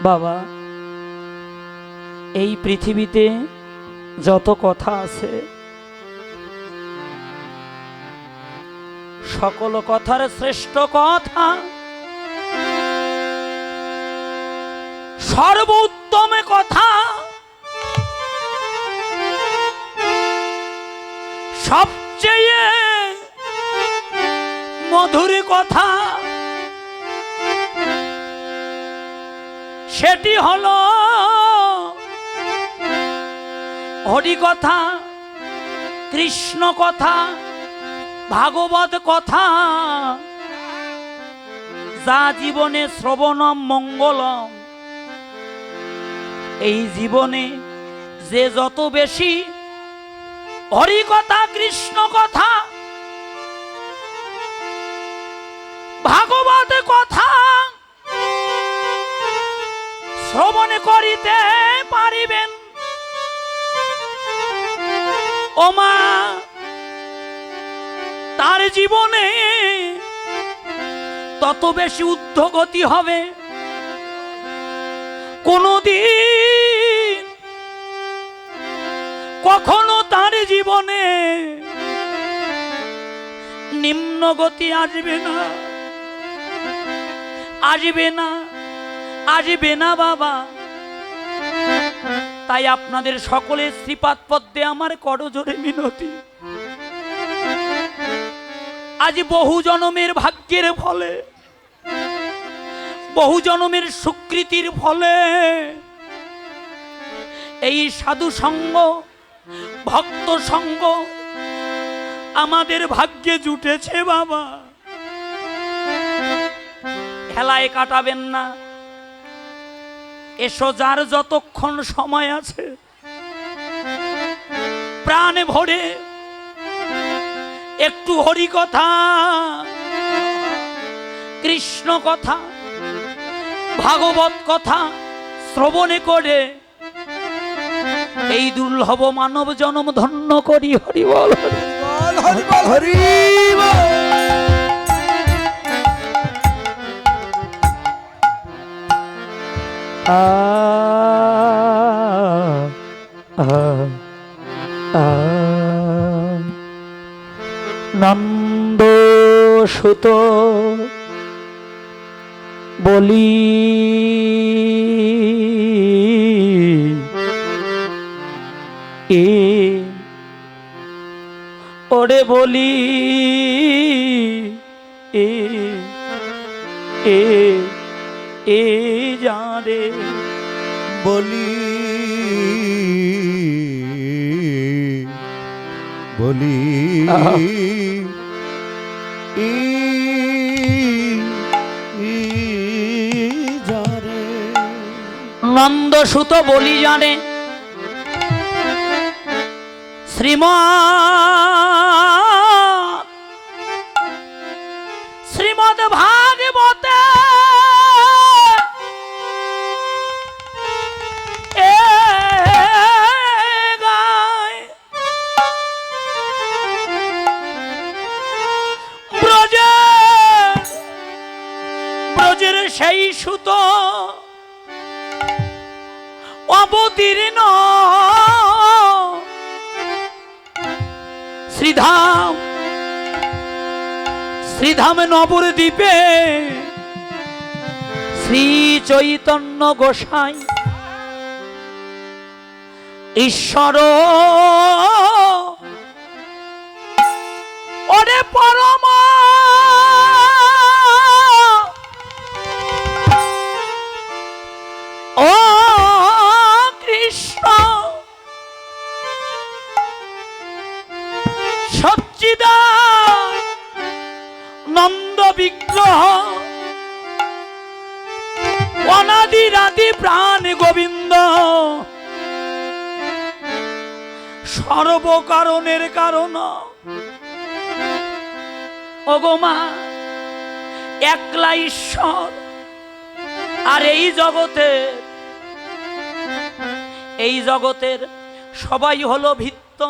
বাবা, এই পৃথিবীতে যত কথা আছে সকল কথার শ্রেষ্ঠ কথা, সর্বোত্তম কথা, সবচেয়ে মধুর কথা সেটি হলো হরি কথা, কৃষ্ণ কথা, ভাগবত কথা, যা জীবনে শ্রবণম মঙ্গলম। এই জীবনে যে যত বেশি হরি কথা, কৃষ্ণ কথা, ভাগবত কথা শ্রবণ করিতে পারিবেন, ওমা তার জীবনে তত বেশি ঊর্ধ্বগতি হবে। কোনদিন কখনো তার জীবনে নিম্নগতি আসবে না, আসবে না, আসবে না বাবা। তাই আপনাদের সকলের শ্রীপাদ পদ্মে আমার করজোড়ে মিনতি। আজ বহু জনমের ভাগ্যের ফলে, বহু জনমের সুকৃতির ফলে এই সাধু সঙ্গ, ভক্ত সঙ্গ আমাদের ভাগ্যে জুটেছে বাবা। হেলায় কাটাবেন না, এসো যার যতক্ষণ সময় আছে প্রাণ ভরে একটু হরি কথা, কৃষ্ণ কথা, ভাগবত কথা শ্রবণে করে এই দুর্লভ মানব জন্ম ধন্য করি। হরি বল, হরি বল, হরি বল। নন্দ সুত বলি ওরে বলি যারে বলি বলি যারে নন্দ সুত বলি জানে শ্রীমদ ভাগবতে গায় ব্রজের সেই সুত অবতীর্ণ শ্রীধাম, শ্রীধাম নবদ্বীপে শ্রী চৈতন্য গোসাই ঈশ্বর ওরে পরম ও কৃষ্ণ নন্দ বিগ্রহ অনাদি রাধি প্রাণ গোবিন্দ সর্বকারণের কারণ। ওগো মা, একলা ঈশ্বর, আর এই জগতের সবাই হলো ভিত্ত।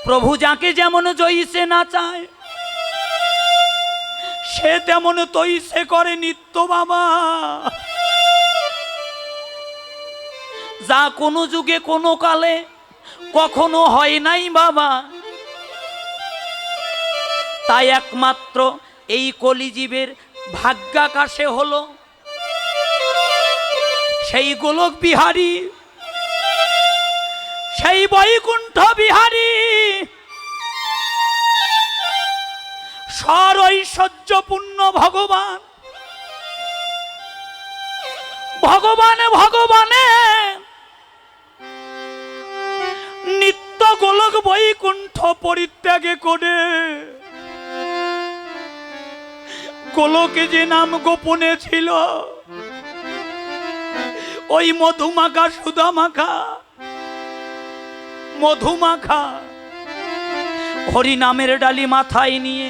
প্রভু যাকে যেমন জয়িছে না চায় সে তেমন তৈসে করে নিত্য বাবা, যা কোনো যুগে কোনো কালে কখনো হয় নাই বাবা। তাই একমাত্র এই কলিজীবের ভাগ্যাকাশে হলো সেই গোলক বিহারী, সেই বৈকুণ্ঠ বিহারী, সরৈশ্বর্যপূর্ণ ভগবান। ভগবানে ভগবানে নিত্য গোলক বৈকুণ্ঠ পরিত্যাগে করে গোলকে যে নাম গোপনে ছিল, ওই মধুমাখা সুধামাখা মধুমাখা হরি নামের ডালি মাথায় নিয়ে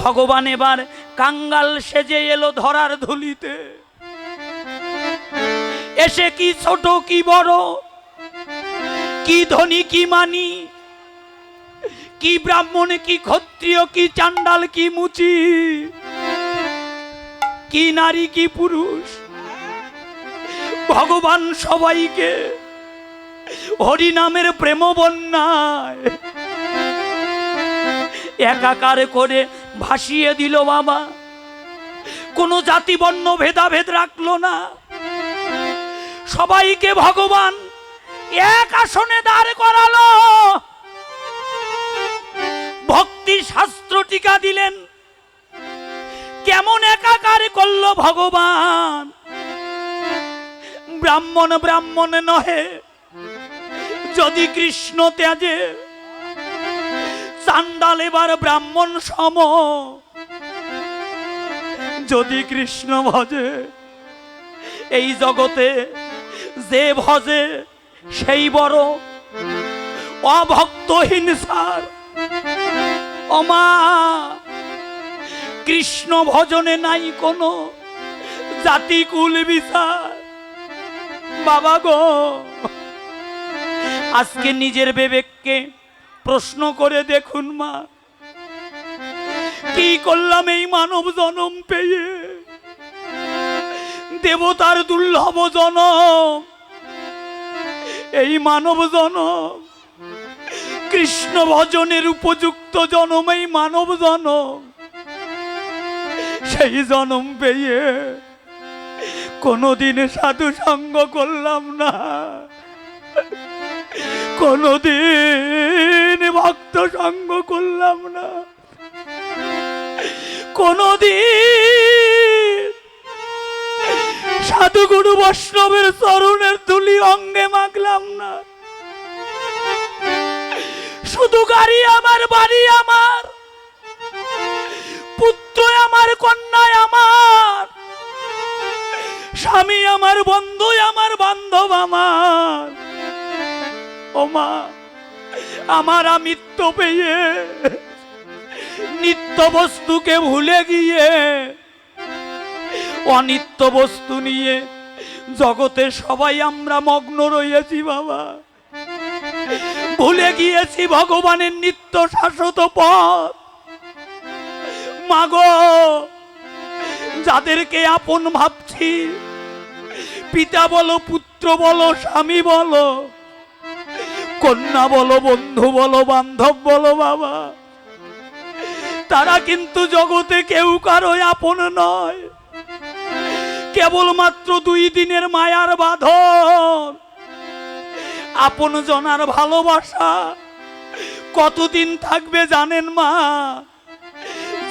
ভগবান এবার কাঙ্গাল সেজে এলো ধরার ধুলিতে। এসে কি ছোট কি বড়, কি ধনী কি মানি, কি ব্রাহ্মণ কি ক্ষত্রিয় কি চাণ্ডাল কি মুচি, কি নারী কি পুরুষ, ভগবান সবাইকে হরি নামের প্রেম বন্যায় একাকার করে ভাসিয়ে দিল বাবা। কোনো জাতি বর্ণ ভেদাভেদ রাখলো না, সবাইকে ভগবান এক আসনে দাঁড় করালো। ভক্তি শাস্ত্র টিকা দিলেন, কেমন একাকার করলো ভগবান। ব্রাহ্মণ ব্রাহ্মণ নহে যদি কৃষ্ণ ত্যাজে, চাণ্ডাল এবার ব্রাহ্মণ সম যদি কৃষ্ণ ভজে। এই জগতে যে ভজে সেই বড় অভক্তহীন সার। ওমা কৃষ্ণ ভজনে নাই কোনো জাতি কুল বিচার। বাবা গো, আজকে নিজের বিবেককে প্রশ্ন করে দেখুন মা, কি করলাম এই মানব জনম পেয়ে। দেবতার দুর্লভ জনম, এই মানব জনম, কৃষ্ণ ভজনের উপযুক্ত জনম এই মানব জনম। সেই জনম পেয়ে কোনদিন সাধু সঙ্গ করলাম না, কোনদিন ভক্ত সঙ্গ করলাম না, কোনদিন সাধু গুরু বৈষ্ণবের চরণের ধুলি অঙ্গে মাখলাম না। শুধু গাড়ি আমার, বাড়ি আমার, পুত্র আমার, কন্যা আমার, স্বামী আমার, বন্ধু আমার, বান্ধব আমার। ও মা, আমার আমিত্ব পেয়ে নিত্য বস্তুকে ভুলে গিয়ে অনিত্য বস্তু নিয়ে জগতে সবাই আমরা মগ্ন রয়েছি বাবা। ভুলে গিয়েছি ভগবানের নিত্য শাশ্বত পথ। মাগো, যাদেরকে আপন ভাবছি, পিতা বলো, পুত্র বলো, স্বামী বলো, কন্যা বলো, বন্ধু বলো, বান্ধব বলো বাবা, তারা কিন্তু জগতে কেউ কারো আপন নয়। কেবলমাত্র 2 দিনের মায়ার বাঁধন। আপন জনার ভালোবাসা কতদিন থাকবে জানেন মা?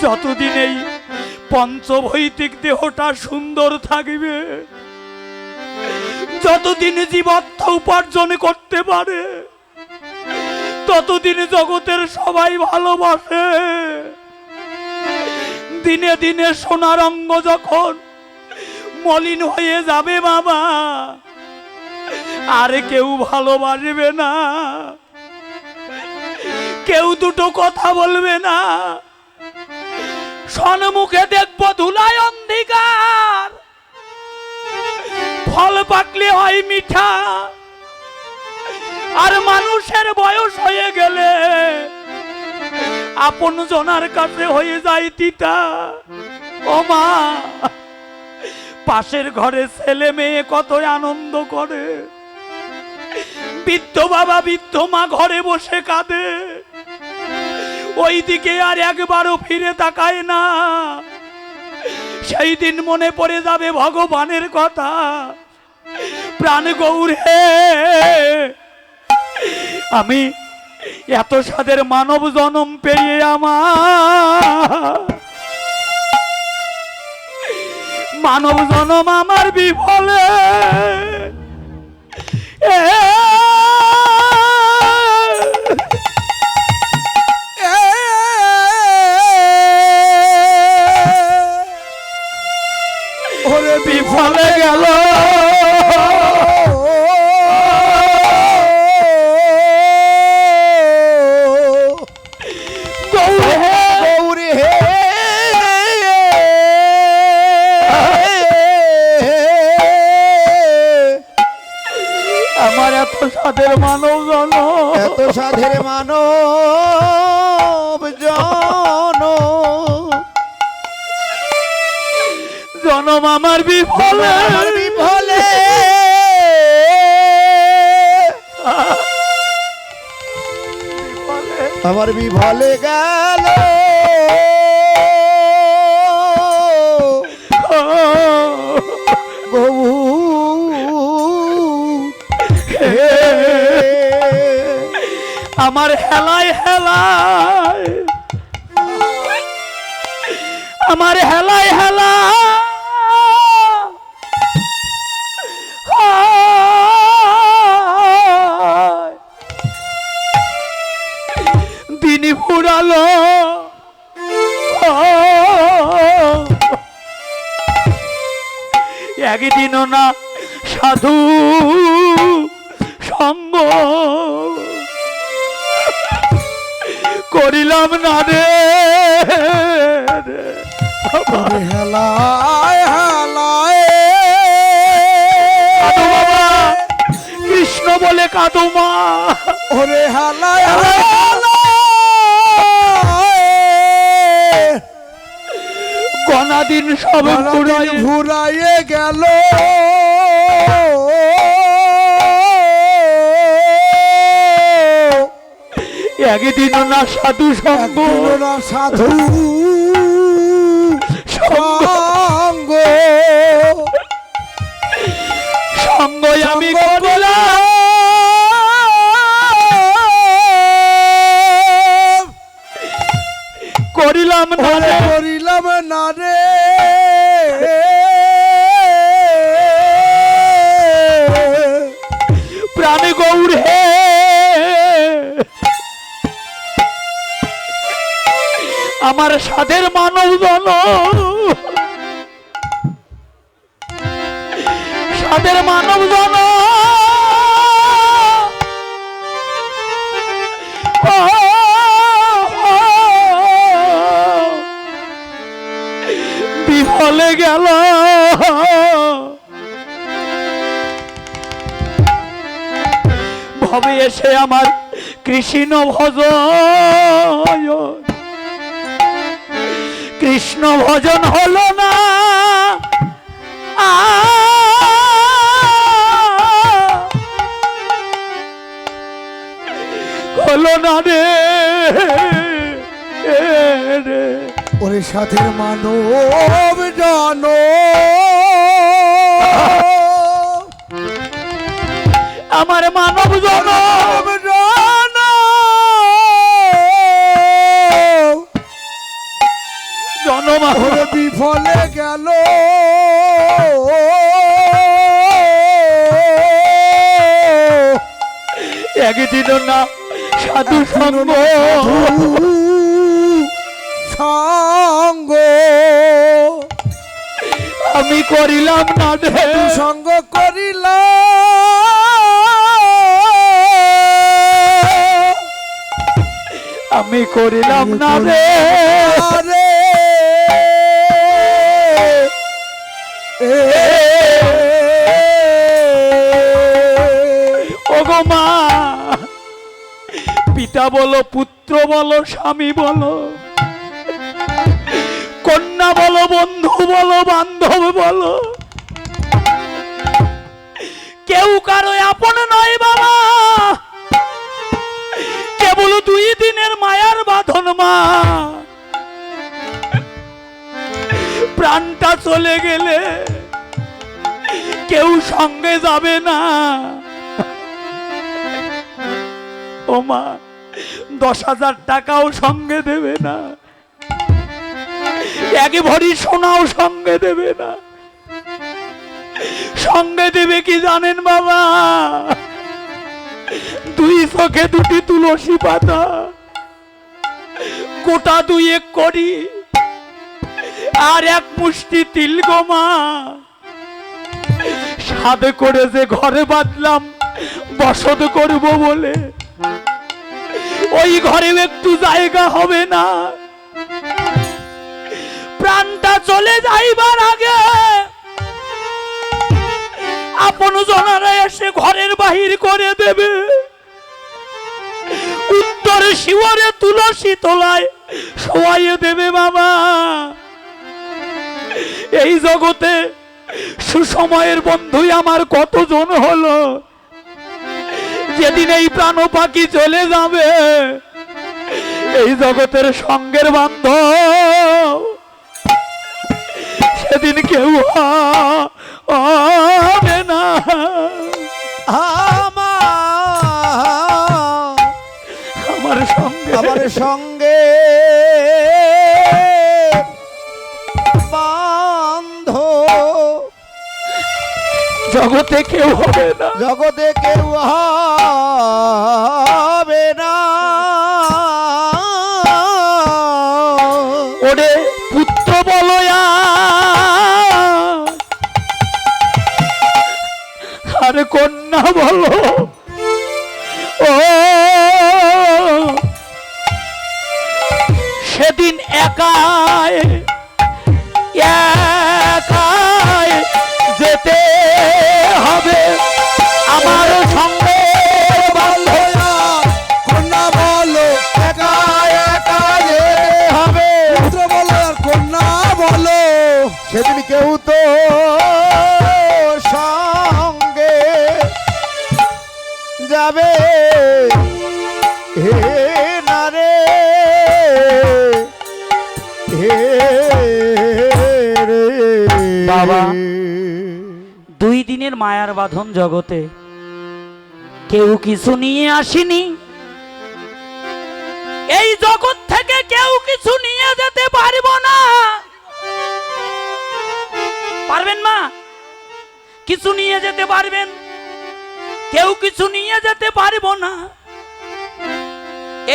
যতদিন এই পঞ্চভৌতিক দেহটা সুন্দর থাকবে, যতদিন জীবাত্ম উপার্জন করতে পারে, ততদিন জগতের সবাই ভালোবাসে। দিনে দিনে সোনার অঙ্গ যখন মলিন হয়ে যাবে বাবা, আর কেউ ভালোবাসবে না, কেউ দুটো কথা বলবে না। সন্মুখে দেখবো ধুলায় অন্ধকার, ফল পাকলে হয় মিঠা, আর মানুষের বয়স হয়ে গেলে আপন জনার কাছে হয়ে যায় তিতা। ও মা, পাশের ঘরে ছেলে মেয়ে কত আনন্দ করে, বৃদ্ধ বাবা বৃদ্ধ মা ঘরে বসে কাঁদে, ওইদিকে আর একবারও ফিরে তাকায় না। সেই দিন মনে পড়ে যাবে ভগবানের কথা। প্রাণ গৌর হে, আমি এত সাদের মানব জন্ম পেয়ে আমার মানব জন্ম আমার বিফলে ওরে বিফলে গেল। গৌরী হে, আমার এত সাদের মানব জন্ম, এত সাধের মানব জনম আমার বিফলে বিফলে আমার বিফলে গেল। গৌ আমার হেলায় হেলায়, আমার হেলায় হেলায় দিনই ফুরালো। একদিনও না সাধু সঙ্গ করিলাম না রে। হেলায় হেলায় কাঁদো বাবা, কৃষ্ণ বলে কাঁদো মা। ওরে হেলায় গনাদিন সব ঘুরাইয়ে গেল। একদিনও না সাধু সঙ্গ, না সাধু সঙ্গ সঙ্গ আমি করিলাম করিলাম না রে, করিলাম না রে। প্রাণ গৌর হে, আমার সাধের মানব জনম, সাধের মানব জনম বিফলে গেল। ভবে এসে আমার কৃষ্ণ ভজন, কৃষ্ণ ভজন হলো না, হলো না রে। ওরে সাথের মানব জানো আমার মানব জনম জনম ওরে বিফলে গেল। একদিন না সাধু সঙ্গ সঙ্গ আমি করিলাম না রে, সঙ্গ করিলাম আমি করিলাম না রে। রে ওগো মা, পিতা বলো পুত্র পুত্র বলো স্বামী বলো, কন্যা বলো বন্ধু বলো বান্ধব বলো, কেউ কারো আপন নয় বাবা। কেবল 2 দিনের মায়ার বাঁধন মা। প্রাণটা চলে গেলে কেউ সঙ্গে যাবে না। ও মা, 10,000 টাকাও সঙ্গে দেবে না, 1 ভরি সোনাও সঙ্গে দেবে না। সঙ্গে দেবে কি জানেন বাবা? 2 চোখে 2টি তুলসী পাতা, গোটা 2 করি, আর 1 মুষ্টি তিল গো মা। সাধে করে যে ঘরে বাঁধলাম বসত করব বলে, ওই ঘরে একটু জায়গা হবে না। প্রাণটা চলে যাইবার আগে আপন জনারা এসে ঘরের বাহির করে দেবে। উত্তরে শিবরে তুলসী তলায় শোয়াইয়ে দেবে বাবা। এই জগতে সুসময়ের বন্ধুই আমার কতজন হলো। যেদিন এই প্রাণ পাখি চলে যাবে, এই জগতের সঙ্গের বান্ধব সেদিন কেউ হবে না। আমার সঙ্গে বান্ধ জগতে কেউ হবে না, জগতে কেউ হবে না। ওরে পুত্র বলয়া আর কন্যা বলো, ও সেদিন একাই একাই যেতে হবে আমার সঙ্গে। কন্যা বলো একা একা যেতে হবে, পুত্র বলো আর কন্যা বলো, সেদিন কেউ তো সঙ্গে যাবে হে না রে হে রে বাবা। 2 দিনের মায়ার বাঁধন জগতে কেউ কিছু নিয়ে আসেনি। এই জগৎ থেকে কেউ কিছু নিয়ে যেতে পারবো না। পারবেন মা? কিছু নিয়ে যেতে পারবেন? কেউ কিছু নিয়ে যেতে পারবো না।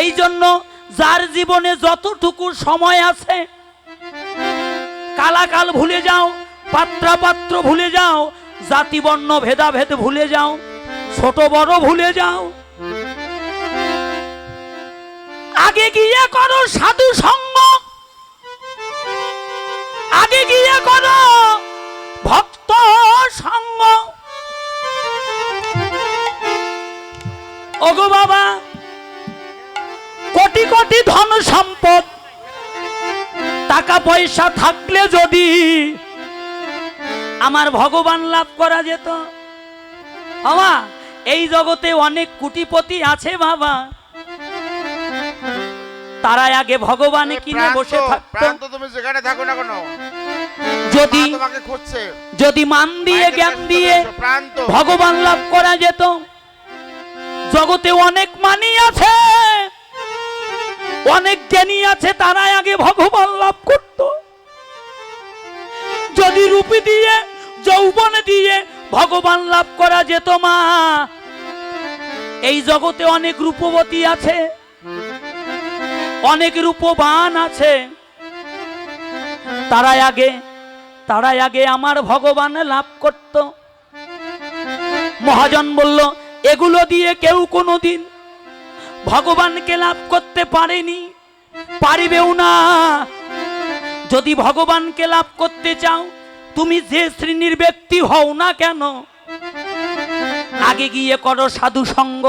এই জন্য যার জীবনে যতটুকু সময় আছে, কালাকাল ভুলে যাও, পাত্র ভুলে যাও, জাতি বর্ণ ভেদাভেদ ভুলে যাও, ছোট বড় ভুলে যাও। আগে গিয়ে করো সাধু সঙ্গ, আগে গিয়ে করো ভক্ত সঙ্গ। ওগো বাবা, কোটি কোটি ধন সম্পদ টাকা পয়সা থাকলে যদি আমার ভগবান লাভ করা যেত। বাবা, এই জগতে অনেক কোটিপতি আছে বাবা, তারা আগে ভগবানে কিনে বসে থাকতো। তুমি যেখানে থাকো না কেন, যদি তোমাকে খুঁজছে, যদি মান দিয়ে জ্ঞান দিয়ে ভগবান লাভ করা যেত। জগতে অনেক মানি আছে, অনেক জ্ঞানী আছে, তারা আগে ভগবান লাভ করত। যদি রূপী দিয়ে যৌবন দিয়ে ভগবান লাভ করা যেত মা। এই জগতে অনেক রূপবতী আছে, অনেক রূপবান আছে, তারা আগে আমার ভগবান লাভ করত। মহাজন বলল, এগুলো দিয়ে কেউ কোনোদিন ভগবানকে লাভ করতে পারেনি, পারিবেও না। যদি ভগবানকে লাভ করতে চাও, তুমি যে শ্রেণীর ব্যক্তি হও না কেন, আগে গিয়ে করো সাধু সঙ্গ,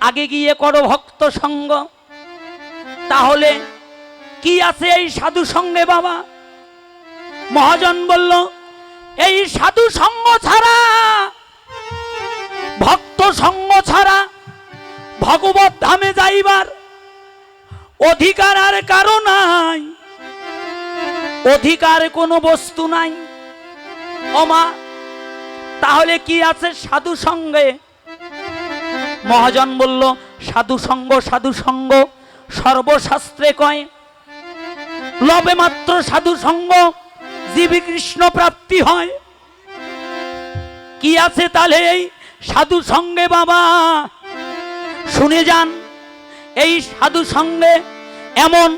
আগে গিয়ে করো ভক্ত সঙ্গ। তাহলে কি আছে এই সাধু সঙ্গে বাবা? মহাজন বলল, এই সাধু সঙ্গ ছাড়া, ভক্ত সঙ্গ ছাড়া ভগবত ধামে যাইবার অধিকার আর কারো নাই, অধিকার কোনো বস্তু নাই। ওমা, তাহলে কি আছে সাধু সঙ্গে? মহাজন বলল, সাধু সঙ্গ, সাধু সঙ্গ সর্বশাস্ত্রে কয়, লবে মাত্র সাধু সঙ্গ জীবী কৃষ্ণ প্রাপ্তি হয়। কি আছে তাহলে এই সাধু সঙ্গে বাবা? শুনে যান, এই সাধু সঙ্গে এমন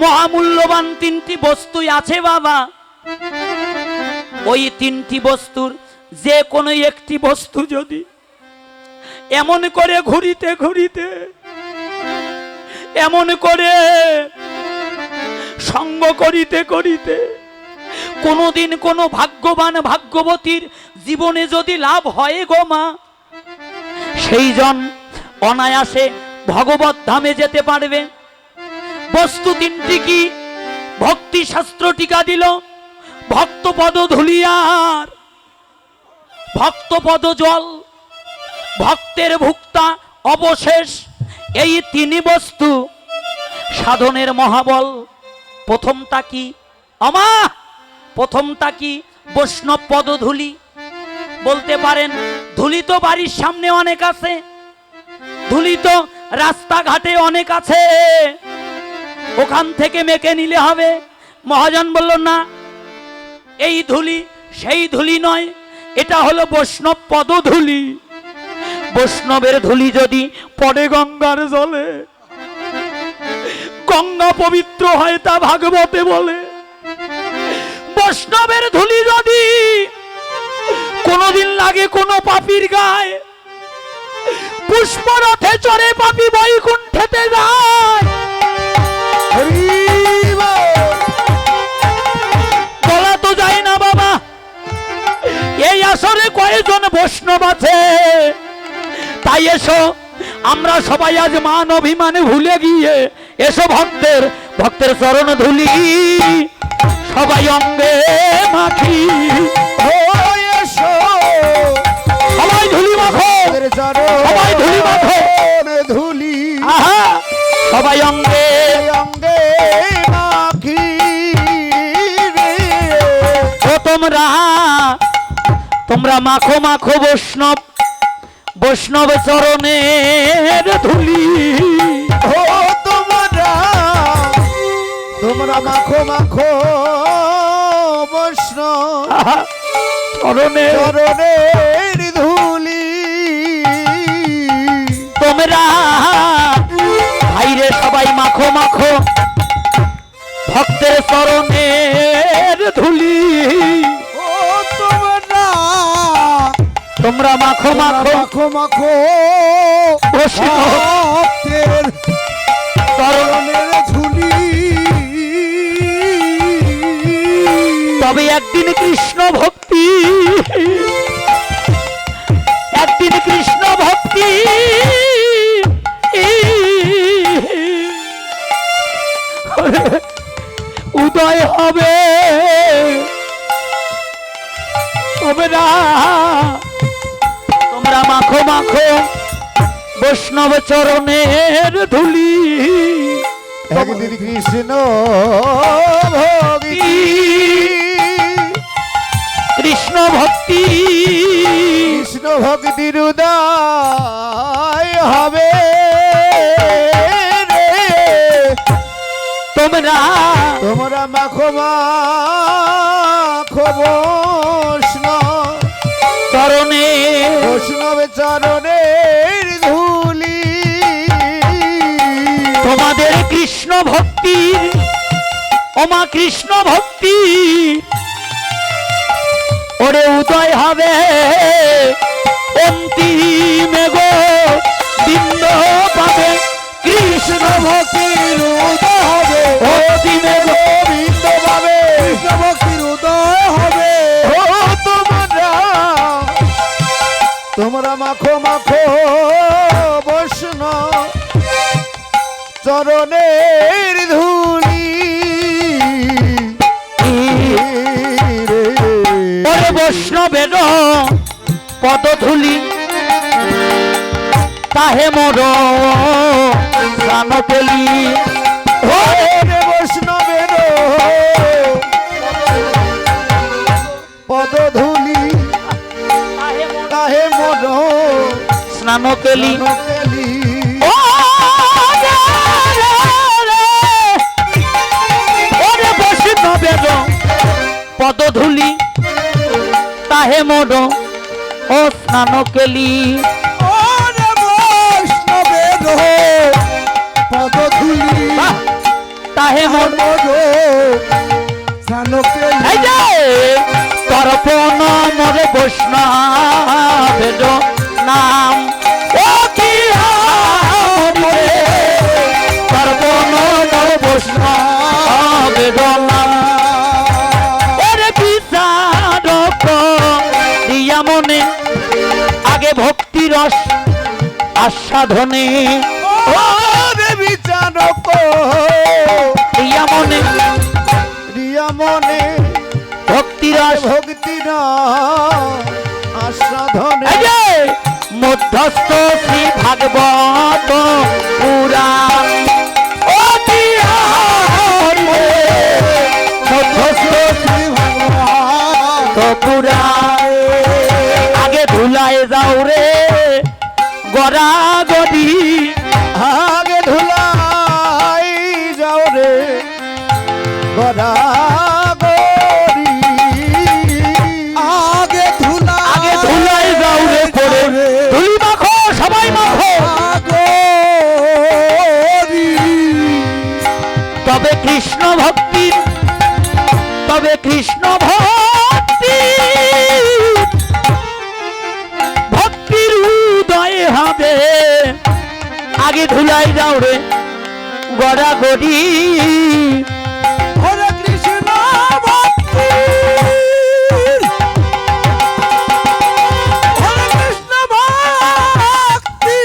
মহামূল্যবান তিনটি বস্তুই আছে বাবা। ওই তিনটি বস্তুর যে কোনো একটি বস্তু যদি এমন করে ঘুরিতে ঘুরিতে, এমন করে সঙ্গ করিতে করিতে কোনোদিন কোনো ভাগ্যবান ভাগ্যবতীর জীবনে যদি লাভ হয় গো মা, সেই জন অনায়াসে ভগবত ধামে যেতে পারবে। বস্তু তিনটি কি? ভক্তি শাস্ত্র টিকা দিল, ভক্তপদ ধুলিয়ার, ভক্তপদ জল, ভক্তের ভুক্তা অবশেষ, এই তিনি বস্তু সাধনের মহাবল। প্রথমটা কি আমা? প্রথমটা কি? বৈষ্ণব পদ ধুলি। বলতে পারেন ধুলি তো বাড়ির সামনে অনেক আছে, ধুলি তো রাস্তাঘাটে অনেক আছে, ওখান থেকে মেকে নিলে হবে। মহাজন বলল, না, এই ধুলি সেই ধুলি নয়, এটা হলো বৈষ্ণব পদ ধুলি। বৈষ্ণবের ধুলি যদি পড়ে গঙ্গার জলে, গঙ্গা পবিত্র হয়, তা ভাগবতে বলে। বৈষ্ণবের ধুলি যদি কোনদিন লাগে কোনো পাপীর গায়ে, পুষ্পরথে চড়ে পাপী বৈকুণ্ঠেতে যায়। বলা তো যায় না বাবা, এই আসরে কয়েকজন বৈষ্ণব আছে। তাই এসো, আমরা সবাই আজ মান অভিমানে ভুলে গিয়ে এসো ভক্তের চরণ ধুলি সবাই অঙ্গে মাখি। এসো সবাই ধুলি মাখো, সবাই ধুলি মাখো, ধুলি আহা, সবাই অঙ্গে অঙ্গে মাখি। ও তোমরা মাখো মাখো বৈষ্ণব চরণের ধুলি। ও তোমরা মাখো মাখো বৈষ্ণব চরণের ধুলি। তোমরা ভাইরে সবাই মাখো মাখো ভক্তের চরণের ধুলি। ও তোমরা মাখো মাখো মাখো মাখো ভক্তের চরণের ধুলি। তবে একদিন কৃষ্ণ ভক্তি, একদিন কৃষ্ণ ভক্তি উদয় হবে। তোমরা মাখো মাখো বৈষ্ণব চরণের ধুলি। একদিন কৃষ্ণ ভক্তি, কৃষ্ণ ভক্তি, কৃষ্ণ ভক্তির উদয় হবে। তোমরা মাখো মাখো বৈষ্ণব চরণে, বৈষ্ণব চরণের ধুলি। তোমাদের কৃষ্ণ ভক্তির, ওমা কৃষ্ণ ভক্তি ওরে উদয় হবে অন্তিমে গো বিন্দ পাবে। কৃষ্ণ ভক্তির উদয় হবে অন্তিমে গো বিন্দ পাবে। কৃষ্ণ ভক্তির উদয় হবে। ও তোমরা মাখো মাখো বৈষ্ণব চরণের ধুলি ওরে বৈষ্ণবের পদধূলি তাহে মোর প্রাণ পেলি ওরে বৈষ্ণবের পদধূলি তাহে মন স্নান পেলি পেলি ওরে বৈষ্ণবের পদধূলি তাহে মোর ও স্নান কেলি ওরে বৈষ্ণবের পদধূলি তাহে মোর এই যে তর্পণ মরে বৈষ্ণবের নাম ও কি হবে তর্পণ মরে বৈষ্ণবের নাম ওরে বিচারক দিয়া মনে আগে ভক্তি রস আস্বাদনে ওরে বিচারক দিয়া মনে রিয়া মনে ভক্তি রস ভক্তি না আস্বাদনে এই যে মধ্যস্থ শ্রী ভাগবত পুরাণ ও কি হবে মধ্যস্থ শ্রী ভাগবত পুরাণ আগে ধুলায় যাও রে গড়া গড়ি আগে ধুলাই যাও রে গড়াগড়ি আগে ধুলায় যাও রে পড়ে ধুলি মাখো সবাই মাখো গড়ি তবে কৃষ্ণ ভক্তি ভক্তির উদয় হবে আগে ধুলাই যাও রে গড়া গড়ি হরে কৃষ্ণ ভক্তি হরে কৃষ্ণ ভক্তি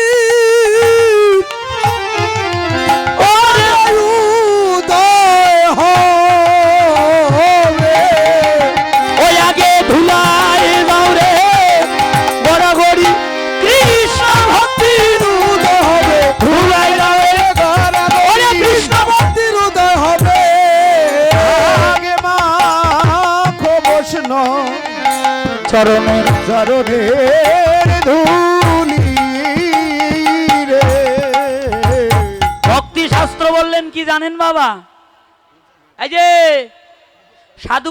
ওরে উদয় হবে ওই আগে ধুলাই যাও রে গড়া গড়ি কৃষ্ণ ভক্তির উদয় হবে ধুলাই যাও রে ওরে কৃষ্ণ ভক্তির উদয় হবে আগে মাখো বৈষ্ণ চরণে চরণের ধুলি রে ভক্তি শাস্ত্র বললেন কি জানেন বাবা এই যে সাধু